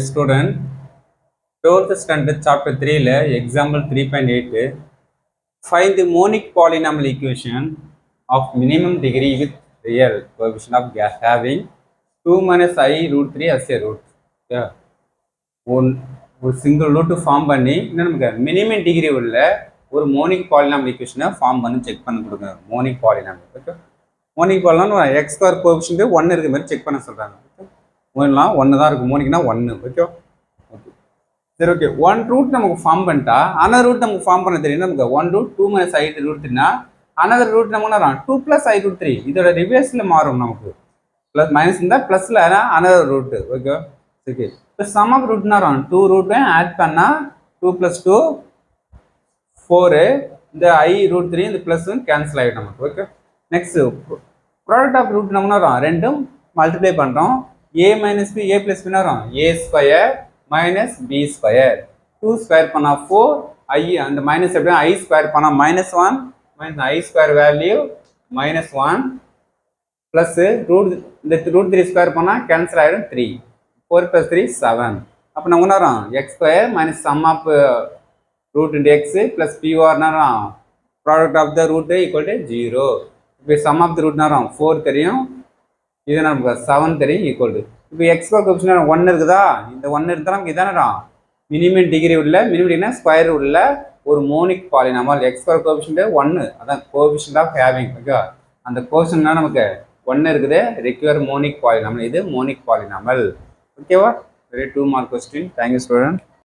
Student, 12th standard chapter 3 ல example 3.8 find the monic polynomial equation of minimum degree with real coefficient of gas having 2 minus I root 3 as a root. Yeah. ஒரு single root form பண்ணி இன்னும் நமக்கு minimum degree உள்ள ஒரு monic polynomial ஈக்குவேஷனை form பண்ணி check பண்ண கொடுங்க. Monic polynomial okay. Monic polynomial X square coefficient 1 இருக்கிற மாதிரி செக் பண்ண சொல்கிறாங்க. ஒன்றுலாம் 1 தான் இருக்கும், மோனிக்னா 1 ஓகே. சரி ஓகே, 1 ரூட் நமக்கு ஃபார்ம் பண்ணிட்டா அனதர் ரூட் நமக்கு ஃபார்ம் பண்ண தெரியும். நமக்கு 1 ரூட் 2 minus I ரூட் 3னா அனதர் ரூட் நமக்கு என்ன 2 plus I root 3 இதோட ரிவர்ஸில் மாறும். நமக்கு ப்ளஸ் மைனஸ் இருந்தால் ப்ளஸில் அனதர் ரூட்டு ஓகே. ஓகே, இப்போ சம் ஆஃப் ரூட்னா 2 ரூட்டையும் ஆட் பண்ணால் 2 + 2 4 இந்த I root 3 இந்த ப்ளஸ் கேன்சல் ஆகிடும் நமக்கு okay. Next product of root நம்மனா ரெண்டும் மல்டிப்ளை பண்ணுறோம். a minus b a plus b வரும் a square minus B square 2 square பண்ணால் 4 I அந்த மைனஸ் எப்படி I ஸ்கொயர் பண்ணால் -1 minus I square value -1 plus root இந்த ரூட் 3 ஸ்கொயர் பண்ணால் கேன்சல் ஆகிடும் 3 4 + 3 7. அப்போ நம்ம என்ன வரும் X square minus sum of root into X plus பிஆர்னா product of the root equal to 0. இப்போ சம் ஆஃப் த ரூட்னா 4 தெரியும், இது நமக்கு 7 தெரியும் ஈக்குவல் டு. இப்போ எக்ஸ் கோஎஃபிஷியன்ட் 1 இருக்குதா, இந்த 1 இருந்தால் நமக்கு இதானடா மினிமம் டிகிரி உள்ள மினிமம் டிகிரினா ஸ்கொயர் உள்ள ஒரு monic polynomial X square coefficient 1 அதான் கோஎஃபிஷியன்ட் ஆஃப் ஹேவிங் ஓகே. அந்த கோஎஃபிஷியன்ட்னா நமக்கு 1 இருக்குது, ரெக்யூர் மோனிக் பாலினாமல், இது மோனிக் பாலினாமல் ஓகேவா. Very 2 mark question. Thank you student.